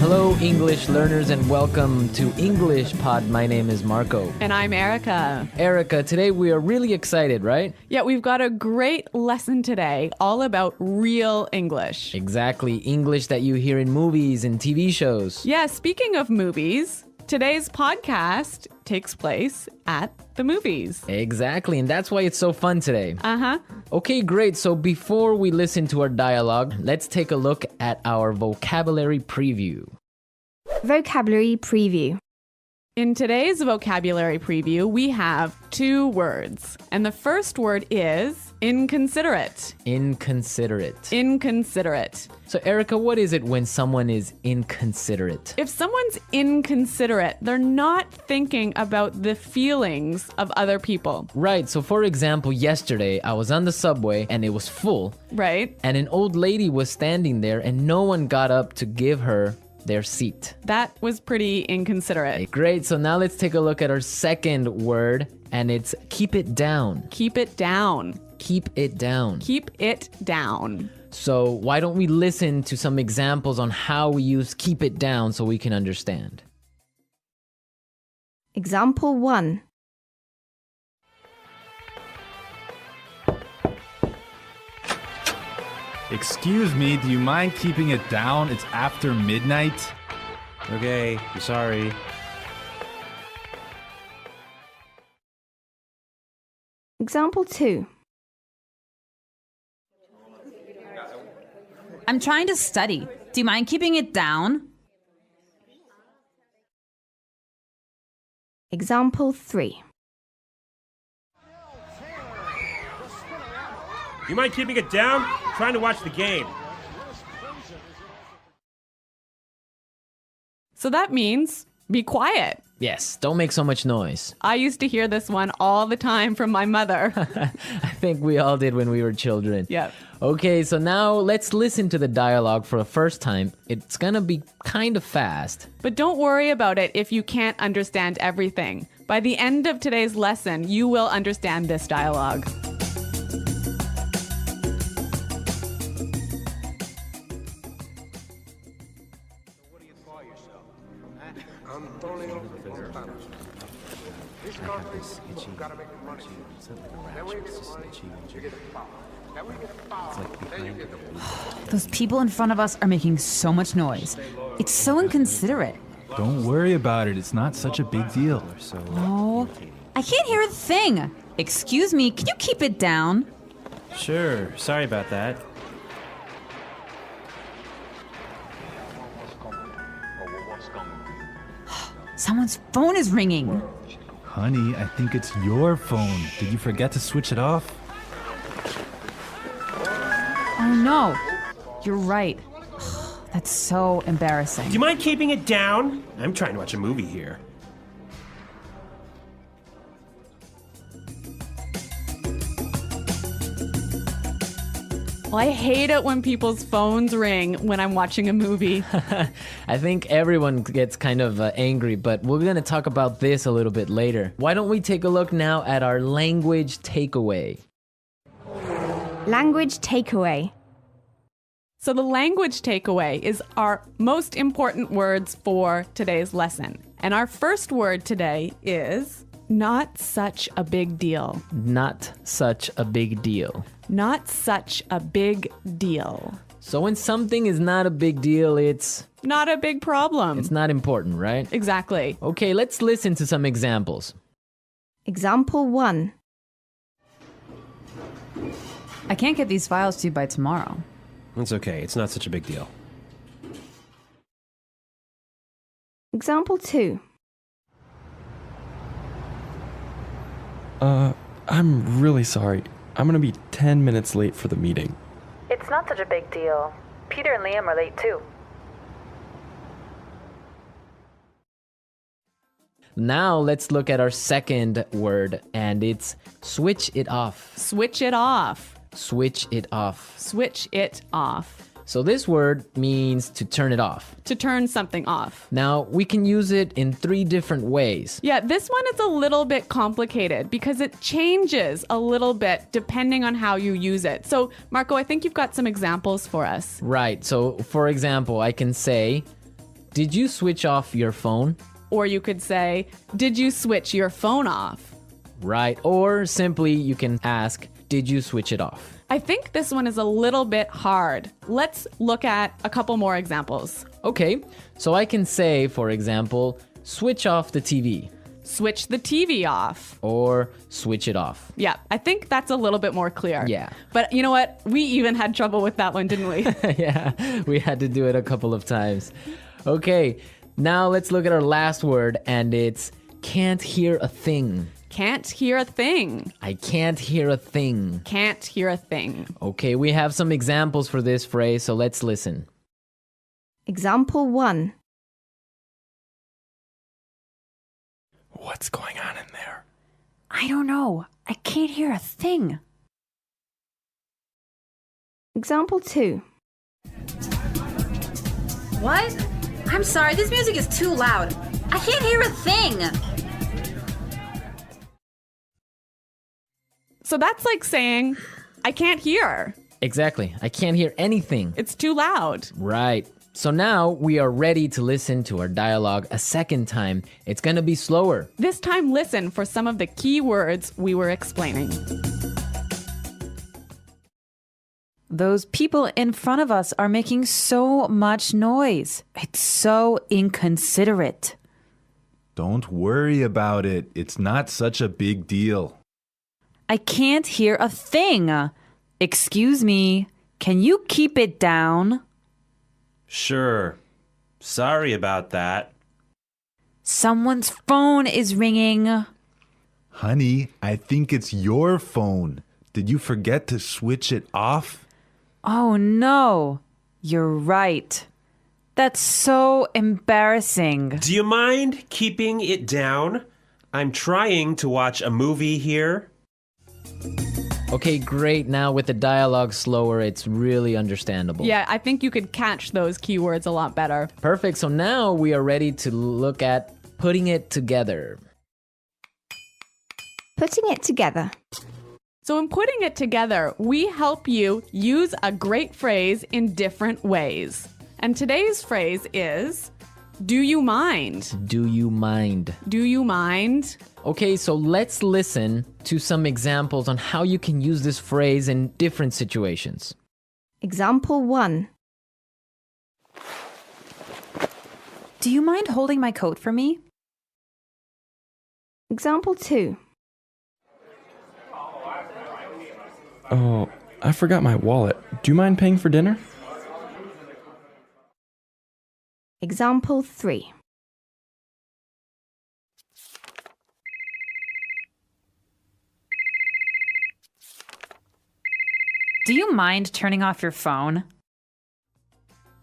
Hello, English learners, and welcome to English Pod. My name is Marco. And I'm Erica. Erica, today we are really excited, right? Yeah, we've got a great lesson today all about real English. Exactly. English that you hear in movies and TV shows. Yeah, speaking of movies, today's podcast takes place at the movies. Exactly, and that's why it's so fun today. Uh-huh. Okay, great. So before we listen to our dialogue, let's take a look at our vocabulary preview. Vocabulary preview. In today's vocabulary preview, we have two words. And the first word is inconsiderate. Inconsiderate. Inconsiderate. So Erica, what is it when someone is inconsiderate? If someone's inconsiderate, they're not thinking about the feelings of other people. Right, so for example, yesterday I was on the subway and it was full. Right? And an old lady was standing there and no one got up to give her their seat. That was pretty inconsiderate. Great, so now let's take a look at our second word, and it's keep it down. Keep it down. Keep it down. Keep it down. So why don't we listen to some examples on how we use keep it down so we can understand. Example 1. Excuse me, do you mind keeping it down? It's after midnight. Okay, I'm sorry. Example 2. I'm trying to study. Do you mind keeping it down? Example 3. You mind keeping it down? I'm trying to watch the game. So that means be quiet. Yes, don't make so much noise. I used to hear this one all the time from my mother. I think we all did when we were children. Yep. Okay, so now let's listen to the dialogue for the first time. It's gonna be kind of fast. But don't worry about it if you can't understand everything. By the end of today's lesson, you will understand this dialogue. Those people in front of us are making so much noise. It's so inconsiderate. Don't worry about it. It's not such a big deal. Oh, I can't hear a thing. Excuse me, can you keep it down? Sure, sorry about that. Someone's phone is ringing. Honey, I think it's your phone. Did you forget to switch it off? Oh no, you're right. That's so embarrassing. Do you mind keeping it down? I'm trying to watch a movie here. Well, I hate it when people's phones ring when I'm watching a movie. I think everyone gets kind of angry, but we're gonna talk about this a little bit later. Why don't we take a look now at our language takeaway? Language takeaway. So the language takeaway is our most important words for today's lesson. And our first word today is not such a big deal. Not such a big deal. Not such a big deal. So when something is not a big deal, it's Not a big problem. it's not important, right? Exactly. Okay, let's listen to some examples. Example 1. I can't get these files to you by tomorrow. It's okay, it's not such a big deal. Example 2. I'm really sorry. I'm gonna be 10 minutes late for the meeting. It's not such a big deal. Peter and Liam are late too. Now let's look at our second word, and it's switch it off. Switch it off. Switch it off. Switch it off. So this word means to turn it off. To turn something off. Now, we can use it in 3 different ways. Yeah, this one is a little bit complicated because it changes a little bit depending on how you use it. So, Marco, I think you've got some examples for us. Right. So, for example, I can say, did you switch off your phone? Or you could say, did you switch your phone off? Right. Or simply you can ask, did you switch it off? I think this one is a little bit hard. Let's look at a couple more examples. Okay, so I can say, for example, switch off the TV. Switch the TV off. Or switch it off. Yeah, I think that's a little bit more clear. Yeah. But you know what? We even had trouble with that one, didn't we? Yeah, we had to do it a couple of times. Okay, now let's look at our last word, and it's can't hear a thing. Can't hear a thing. I can't hear a thing. Can't hear a thing. Okay, we have some examples for this phrase, so let's listen. Example 1. What's going on in there? I don't know. I can't hear a thing. Example 2. What? I'm sorry, this music is too loud. I can't hear a thing. So that's like saying, I can't hear. Exactly, I can't hear anything. It's too loud. Right. So now we are ready to listen to our dialogue a second time. It's going to be slower. This time, listen for some of the key words we were explaining. Those people in front of us are making so much noise. It's so inconsiderate. Don't worry about it. It's not such a big deal. I can't hear a thing. Excuse me, can you keep it down? Sure. Sorry about that. Someone's phone is ringing. Honey, I think it's your phone. Did you forget to switch it off? Oh no, you're right. That's so embarrassing. Do you mind keeping it down? I'm trying to watch a movie here. Okay, great. Now with the dialogue slower, it's really understandable. Yeah, I think you could catch those keywords a lot better. Perfect. So now we are ready to look at putting it together. Putting it together. So in putting it together, we help you use a great phrase in different ways. And today's phrase is, do you mind? Do you mind? Do you mind? Okay, so let's listen to some examples on how you can use this phrase in different situations. Example 1. Do you mind holding my coat for me? Example 2. Oh, I forgot my wallet. Do you mind paying for dinner? Example 3. Do you mind turning off your phone?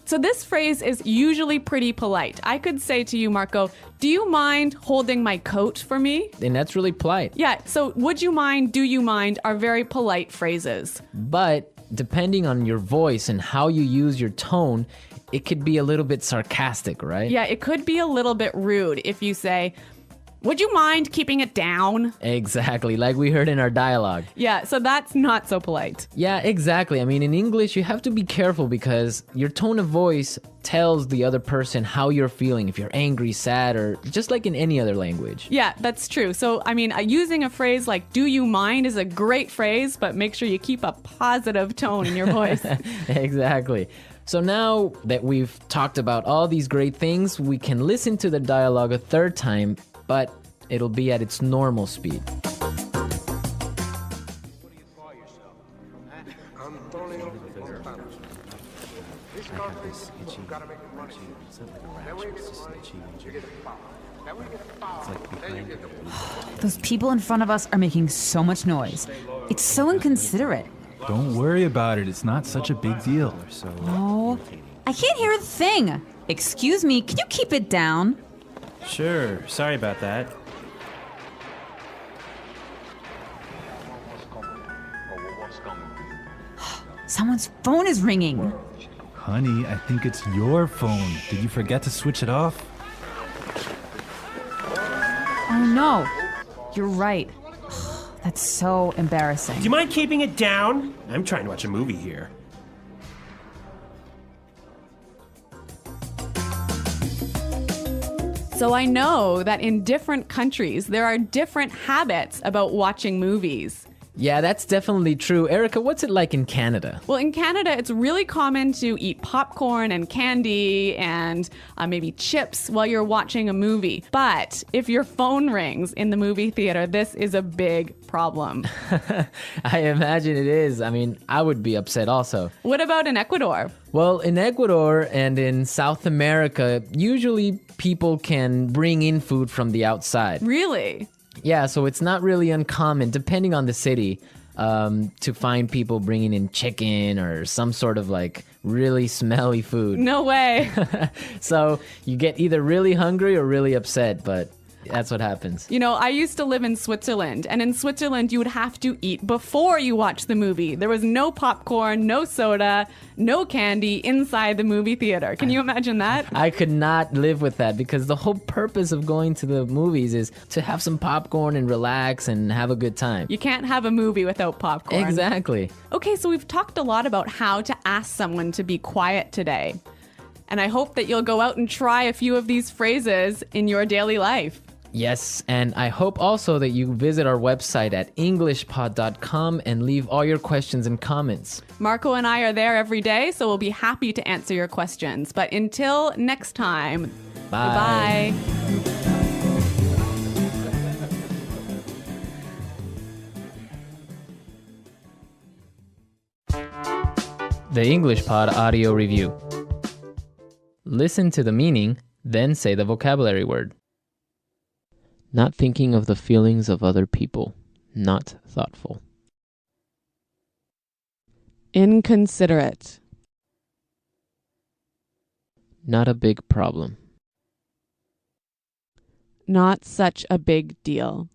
So this phrase is usually pretty polite. I could say to you, Marco, do you mind holding my coat for me? And that's really polite. Yeah, so would you mind, do you mind are very polite phrases. But depending on your voice and how you use your tone, it could be a little bit sarcastic, right? Yeah, it could be a little bit rude if you say, would you mind keeping it down? Exactly, like we heard in our dialogue. Yeah, so that's not so polite. Yeah, exactly. I mean, in English, you have to be careful because your tone of voice tells the other person how you're feeling, if you're angry, sad, or just like in any other language. Yeah, that's true. So, I mean, using a phrase like, do you mind is a great phrase, but make sure you keep a positive tone in your voice. Exactly. So now that we've talked about all these great things, we can listen to the dialogue a third time, but it'll be at its normal speed. Those people in front of us are making so much noise. It's so inconsiderate. Don't worry about it. It's not such a big deal. Oh, I can't hear a thing. Excuse me, can you keep it down? Sure. Sorry about that. Someone's phone is ringing. Honey, I think it's your phone. Did you forget to switch it off? Oh no, you're right. That's so embarrassing. Do you mind keeping it down? I'm trying to watch a movie here. So I know that in different countries, there are different habits about watching movies. Yeah, that's definitely true. Erica, what's it like in Canada? Well, in Canada, it's really common to eat popcorn and candy and maybe chips while you're watching a movie. But if your phone rings in the movie theater, this is a big problem. I imagine it is. I mean, I would be upset also. What about in Ecuador? Well, in Ecuador and in South America, usually people can bring in food from the outside. Really? Yeah, so it's not really uncommon, depending on the city, to find people bringing in chicken or some sort of like really smelly food. No way. So you get either really hungry or really upset, but that's what happens. You know, I used to live in Switzerland, and in Switzerland, you would have to eat before you watch the movie. There was no popcorn, no soda, no candy inside the movie theater. Can you imagine that? I could not live with that because the whole purpose of going to the movies is to have some popcorn and relax and have a good time. You can't have a movie without popcorn. Exactly. Okay, so we've talked a lot about how to ask someone to be quiet today. And I hope that you'll go out and try a few of these phrases in your daily life. Yes, and I hope also that you visit our website at englishpod.com and leave all your questions and comments. Marco and I are there every day, so we'll be happy to answer your questions. But until next time, Bye. Goodbye. The English Pod Audio Review. Listen to the meaning, then say the vocabulary word. Not thinking of the feelings of other people. Not thoughtful. Inconsiderate. Not a big problem. Not such a big deal.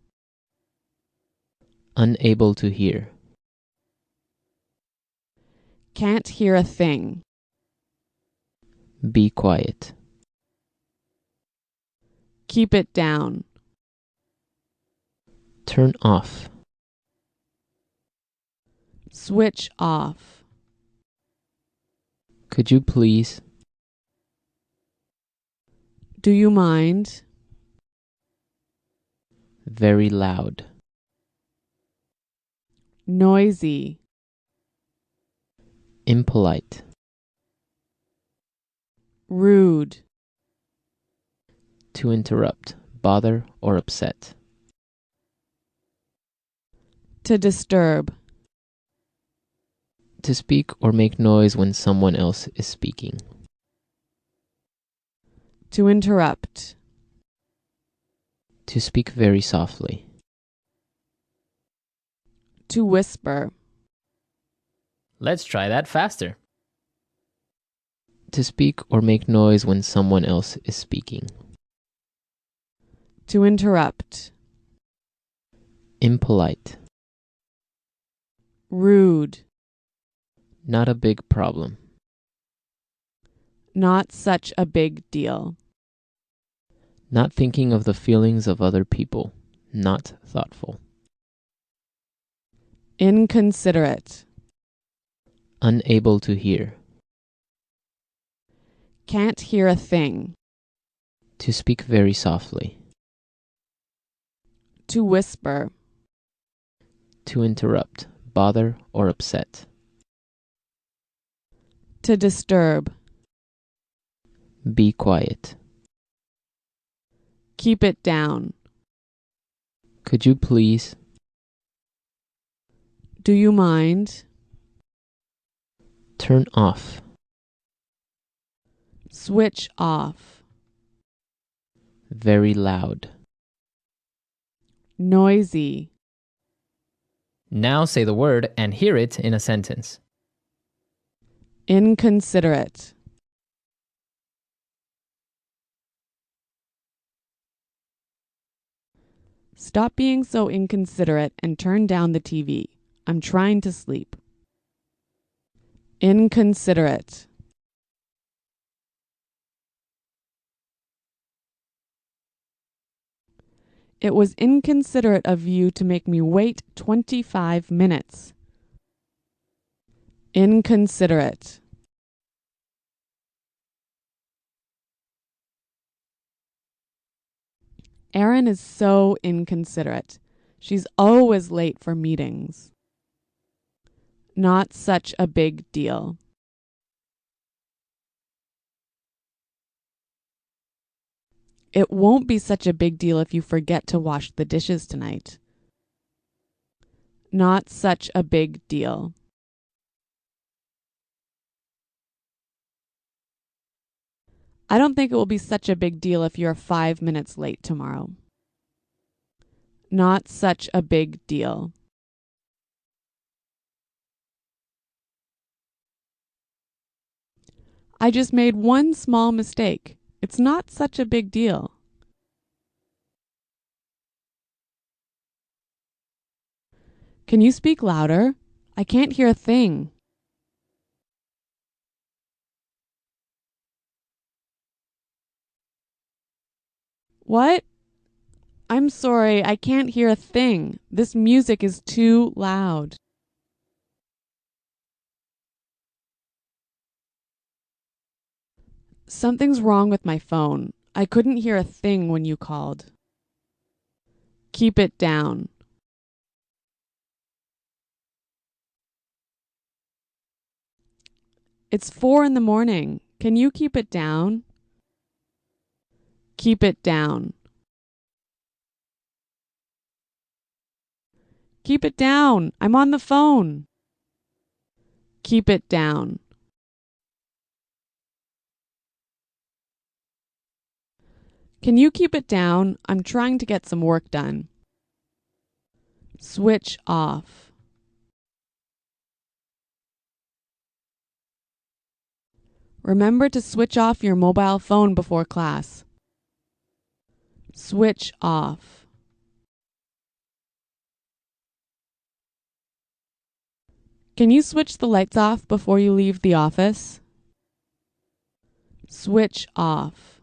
Unable to hear. Can't hear a thing. Be quiet. Keep it down. Turn off. Switch off. Could you please? Do you mind? Very loud. Noisy. Impolite. Rude. To interrupt, bother, or upset. To disturb. To speak or make noise when someone else is speaking. To interrupt. To speak very softly. To whisper. Let's try that faster. To speak or make noise when someone else is speaking. To interrupt. Impolite. Rude. Not a big problem. Not such a big deal. Not thinking of the feelings of other people. Not thoughtful. Inconsiderate. Unable to hear. Can't hear a thing. To speak very softly. To whisper. To interrupt, bother, or upset. To disturb. Be quiet. Keep it down. Could you please? Do you mind? Turn off. Switch off. Very loud. Noisy. Now say the word and hear it in a sentence. Inconsiderate. Stop being so inconsiderate and turn down the TV. I'm trying to sleep. Inconsiderate. It was inconsiderate of you to make me wait 25 minutes. Inconsiderate. Erin is so inconsiderate. She's always late for meetings. Not such a big deal. It won't be such a big deal if you forget to wash the dishes tonight. Not such a big deal. I don't think it will be such a big deal if you're 5 minutes late tomorrow. Not such a big deal. I just made one small mistake. It's not such a big deal. Can you speak louder? I can't hear a thing. What? I'm sorry, I can't hear a thing. This music is too loud. Something's wrong with my phone. I couldn't hear a thing when you called. Keep it down. It's 4 in the morning. Can you keep it down? Keep it down. Keep it down. I'm on the phone. Keep it down. Can you keep it down? I'm trying to get some work done. Switch off. Remember to switch off your mobile phone before class. Switch off. Can you switch the lights off before you leave the office? Switch off.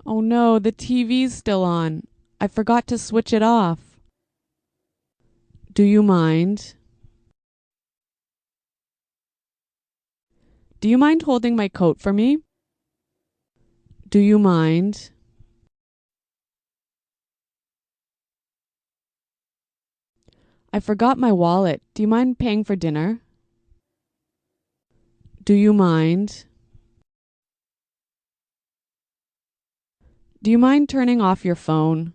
Oh no, the TV's still on. I forgot to switch it off. Do you mind? Do you mind holding my coat for me? Do you mind? I forgot my wallet. Do you mind paying for dinner? Do you mind? Do you mind turning off your phone?